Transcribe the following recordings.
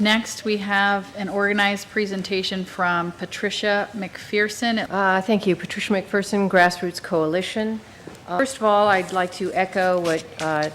Next, we have an organized presentation from Patricia McPherson. Thank you. Patricia McPherson Grassroots Coalition. First of all, I'd like to echo what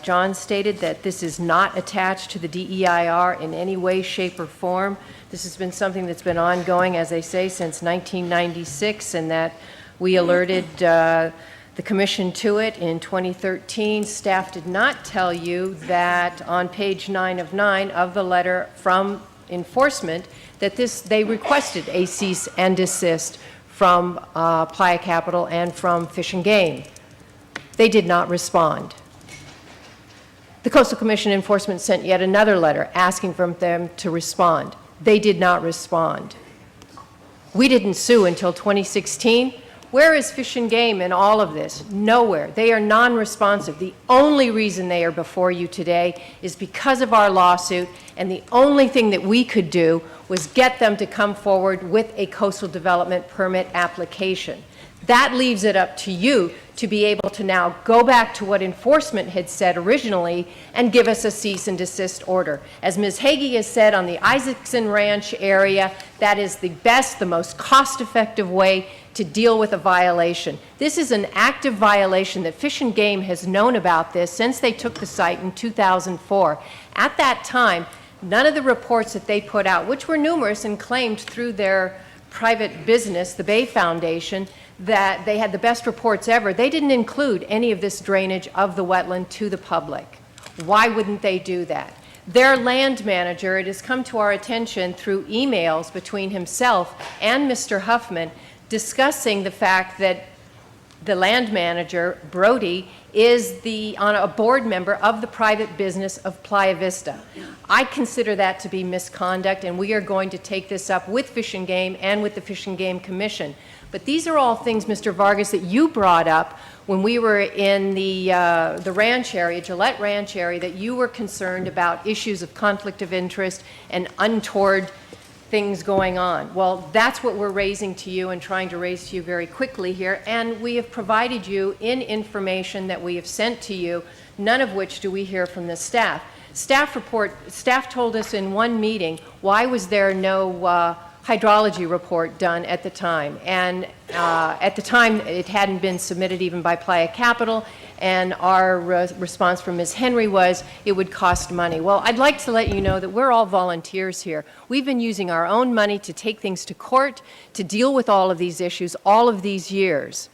John stated, that this is not attached to the DEIR in any way, shape, or form. This has been something that's been ongoing, as they say, since 1996, and that we alerted the Commission to it in 2013. Staff did not tell you that on page 9 of the letter from enforcement that they requested a cease and desist from Playa Capital and from Fish and Game. They did not respond. The Coastal Commission enforcement sent yet another letter asking for them to respond. They did not respond. We didn't sue until 2016. Where is Fish and Game in all of this? Nowhere. They are non-responsive. The only reason they are before you today is because of our lawsuit, and the only thing that we could do was get them to come forward with a coastal development permit application. That leaves it up to you to be able to now go back to what enforcement had said originally and give us a cease and desist order. As Ms. Hagee has said, on the Isaacson Ranch area, that is the best, the most cost-effective way to deal with a violation. This is an active violation that Fish and Game has known about this since they took the site in 2004. At that time, none of the reports that they put out, which were numerous and claimed through their private business, the Bay Foundation, that they had the best reports ever, they didn't include any of this drainage of the wetland to the public. Why wouldn't they do that? Their land manager, it has come to our attention through emails between himself and Mr. Huffman, discussing the fact that the land manager, Brody, is a board member of the private business of Playa Vista. I consider that to be misconduct, and we are going to take this up with Fish and Game and with the Fish and Game Commission. But these are all things, Mr. Vargas, that you brought up when we were in the ranch area, Gillette Ranch area, that you were concerned about issues of conflict of interest and untoward things going on. Well, that's what we're raising to you and trying to raise to you very quickly here, and we have provided you in information that we have sent to you, none of which do we hear from the staff. Staff told us in one meeting, why was there no hydrology report done at the time? And at the time, it hadn't been submitted even by Playa Capital, and our response from Ms. Henry was it would cost money. Well, I'd like to let you know that we're all volunteers here. We've been using our own money to take things to court, to deal with all of these issues all of these years.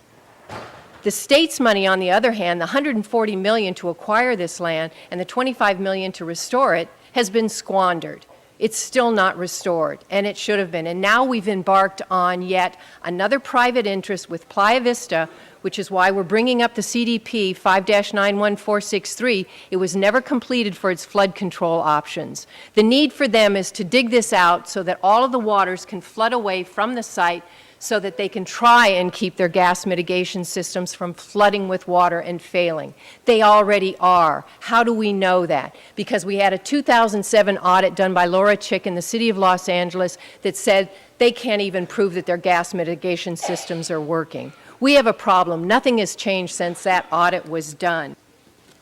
The state's money, on the other hand, the $140 million to acquire this land and the $25 million to restore it, has been squandered. It's still not restored, and it should have been. And now we've embarked on yet another private interest with Playa Vista, which is why we're bringing up the CDP 5-91463. It was never completed for its flood control options. The need for them is to dig this out so that all of the waters can flood away from the site so that they can try and keep their gas mitigation systems from flooding with water and failing. They already are. How do we know that? Because we had a 2007 audit done by Laura Chick in the city of Los Angeles that said they can't even prove that their gas mitigation systems are working. We have a problem. Nothing has changed since that audit was done.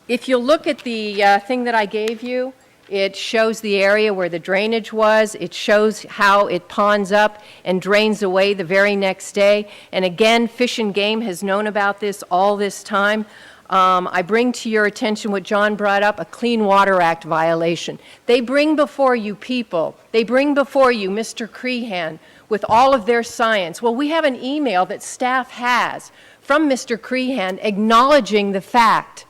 If you look at the thing that I gave you, it shows the area where the drainage was. It shows how it ponds up and drains away the very next day. And again, Fish and Game has known about this all this time. I bring to your attention what John brought up, a Clean Water Act violation. They bring before you people, they bring before you Mr. Crehan with all of their science. Well, we have an email that staff has from Mr. Crehan acknowledging the fact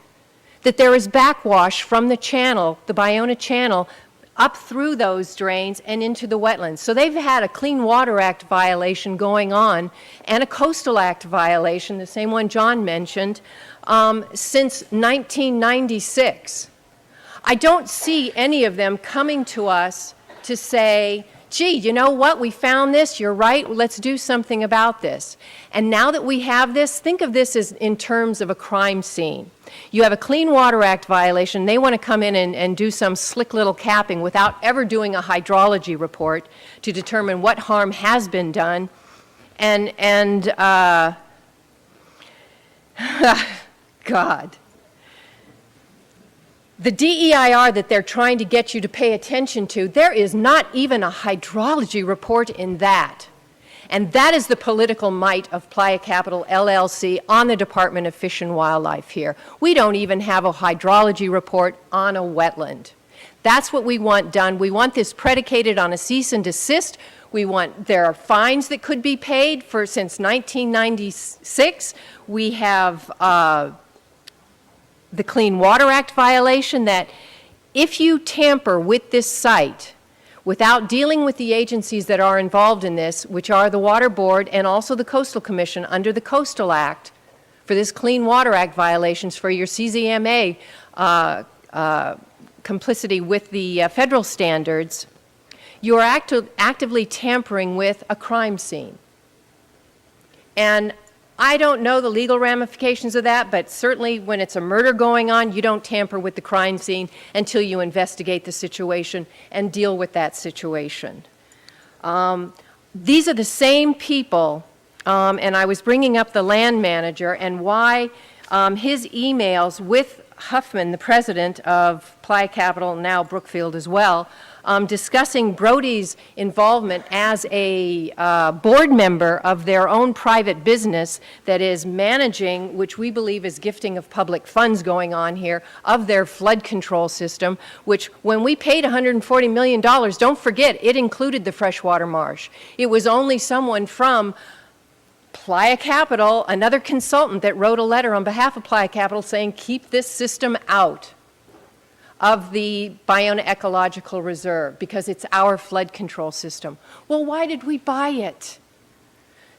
that there is backwash from the channel, the Bayona Channel, up through those drains and into the wetlands. So they've had a Clean Water Act violation going on and a Coastal Act violation, the same one John mentioned, since 1996. I don't see any of them coming to us to say, gee, you know what, we found this, you're right, let's do something about this. And now that we have this, think of this as in terms of a crime scene. You have a Clean Water Act violation, they want to come in and do some slick little capping without ever doing a hydrology report to determine what harm has been done. And God. The DEIR that they're trying to get you to pay attention to, there is not even a hydrology report in that. And that is the political might of Playa Capital LLC on the Department of Fish and Wildlife here. We don't even have a hydrology report on a wetland. That's what we want done. We want this predicated on a cease and desist. There are fines that could be paid for since 1996. We have the Clean Water Act violation that if you tamper with this site without dealing with the agencies that are involved in this, which are the Water Board and also the Coastal Commission under the Coastal Act, for this Clean Water Act violations for your CZMA complicity with the federal standards, you are actively tampering with a crime scene. And I don't know the legal ramifications of that, but certainly when it's a murder going on, you don't tamper with the crime scene until you investigate the situation and deal with that situation. These are the same people, and I was bringing up the land manager and why his emails with Huffman, the president of Playa Capital, now Brookfield as well, discussing Brody's involvement as a board member of their own private business that is managing, which we believe is gifting of public funds going on here, of their flood control system, which when we paid $140 million, don't forget, it included the freshwater marsh. It was only someone from Playa Capital, another consultant that wrote a letter on behalf of Playa Capital saying, keep this system out of the Ballona Ecological Reserve because it's our flood control system. Well, why did we buy it?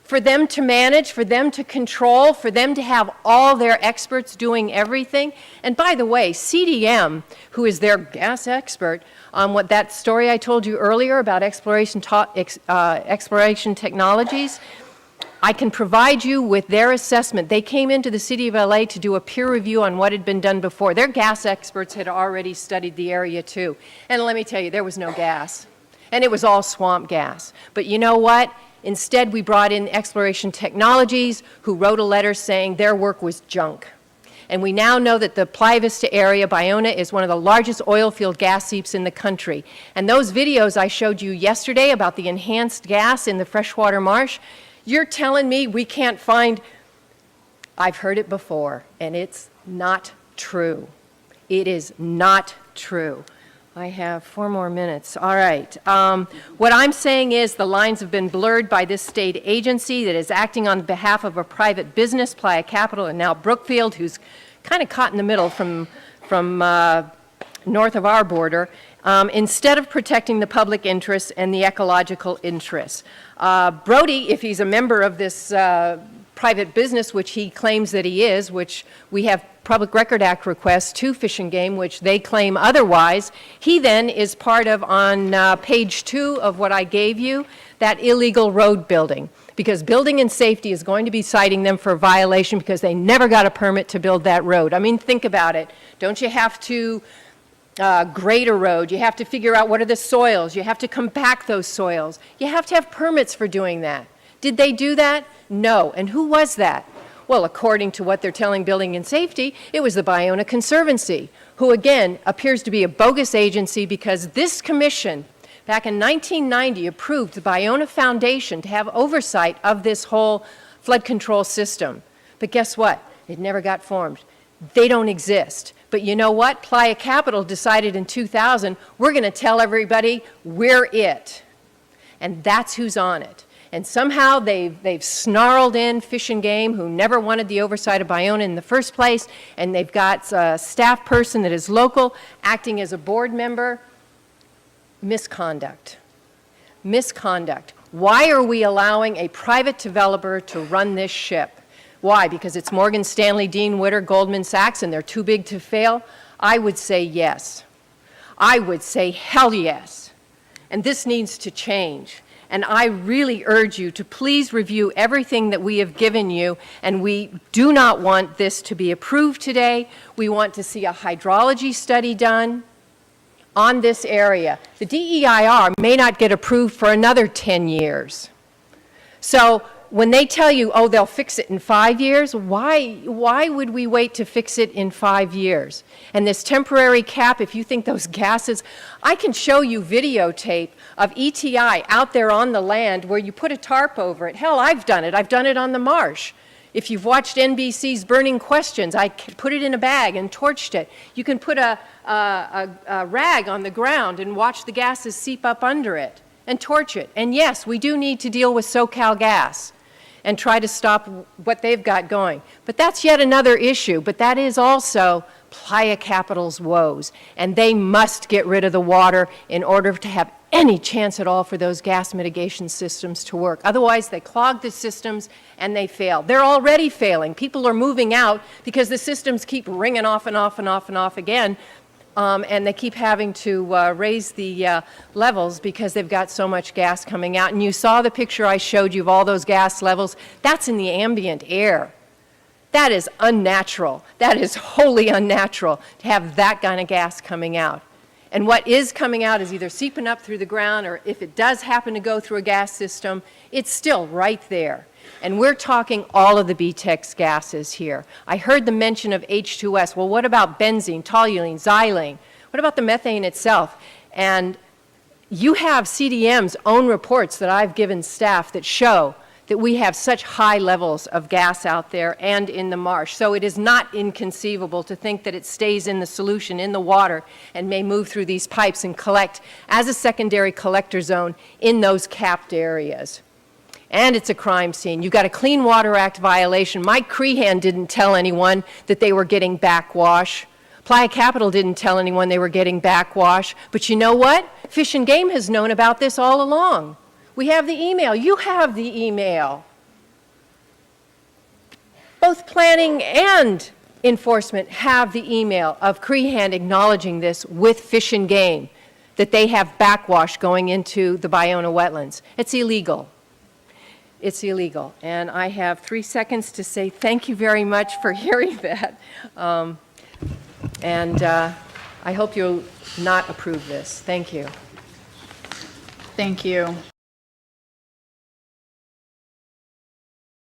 For them to manage, for them to control, for them to have all their experts doing everything. And by the way, CDM, who is their gas expert, on what that story I told you earlier about exploration technologies, I can provide you with their assessment. They came into the city of LA to do a peer review on what had been done before. Their gas experts had already studied the area too. And let me tell you, there was no gas. And it was all swamp gas. But you know what? Instead, we brought in Exploration Technologies, who wrote a letter saying their work was junk. And we now know that the Playa Vista area, Ballona, is one of the largest oil field gas seeps in the country. And those videos I showed you yesterday about the enhanced gas in the freshwater marsh, you're telling me we can't find, I've heard it before, and it's not true. It is not true. I have 4 more minutes. All right. What I'm saying is the lines have been blurred by this state agency that is acting on behalf of a private business, Playa Capital, and now Brookfield, who's kind of caught in the middle from north of our border, instead of protecting the public interests and the ecological interests. Brody, if he's a member of this private business, which he claims that he is, which we have Public Record Act requests to Fish and Game, which they claim otherwise, he then is part of, on page 2 of what I gave you, that illegal road building. Because Building and Safety is going to be citing them for a violation because they never got a permit to build that road. I mean, think about it. Don't you have to grade a road? You have to figure out what are the soils. You have to compact those soils. You have to have permits for doing that. Did they do that? No. And who was that? Well, according to what they're telling Building and Safety, it was the Ballona Conservancy, who again appears to be a bogus agency because this commission back in 1990 approved the Ballona Foundation to have oversight of this whole flood control system. But guess what? It never got formed. They don't exist. But you know what? Playa Capital decided in 2000, we're going to tell everybody we're it. And that's who's on it. And somehow they've snarled in Fish and Game, who never wanted the oversight of Ballona in the first place, and they've got a staff person that is local acting as a board member. Misconduct. Misconduct. Why are we allowing a private developer to run this ship? Why? Because it's Morgan Stanley, Dean Witter, Goldman Sachs, and they're too big to fail? I would say yes. I would say hell yes. And this needs to change. And I really urge you to please review everything that we have given you, and we do not want this to be approved today. We want to see a hydrology study done on this area. The DEIR may not get approved for another 10 years. So when they tell you, oh, they'll fix it in 5 years, why would we wait to fix it in 5 years? And this temporary cap, if you think those gases, I can show you videotape of ETI out there on the land where you put a tarp over it. Hell, I've done it. I've done it on the marsh. If you've watched NBC's Burning Questions, I put it in a bag and torched it. You can put a rag on the ground and watch the gases seep up under it and torch it. And yes, we do need to deal with SoCalGas and try to stop what they've got going. But that's yet another issue. But that is also Playa Capital's woes. And they must get rid of the water in order to have any chance at all for those gas mitigation systems to work. Otherwise, they clog the systems and they fail. They're already failing. People are moving out because the systems keep ringing off and off and off and off again. And they keep having to raise the levels because they've got so much gas coming out. And you saw the picture I showed you of all those gas levels. That's in the ambient air. That is unnatural. That is wholly unnatural to have that kind of gas coming out. And what is coming out is either seeping up through the ground, or if it does happen to go through a gas system, it's still right there. And we're talking all of the BTEX gases here. I heard the mention of H2S. Well, what about benzene, toluene, xylene? What about the methane itself? And you have CDM's own reports that I've given staff that show that we have such high levels of gas out there and in the marsh. So it is not inconceivable to think that it stays in the solution in the water and may move through these pipes and collect as a secondary collector zone in those capped areas. And it's a crime scene. You've got a Clean Water Act violation. Mike Crehan didn't tell anyone that they were getting backwash. Playa Capital didn't tell anyone they were getting backwash. But you know what? Fish and Game has known about this all along. We have the email. You have the email. Both planning and enforcement have the email of Crehan acknowledging this with Fish and Game, that they have backwash going into the Ballona wetlands. It's illegal. It's illegal. And I have 3 seconds to say thank you very much for hearing that. I hope you'll not approve this. Thank you. Thank you.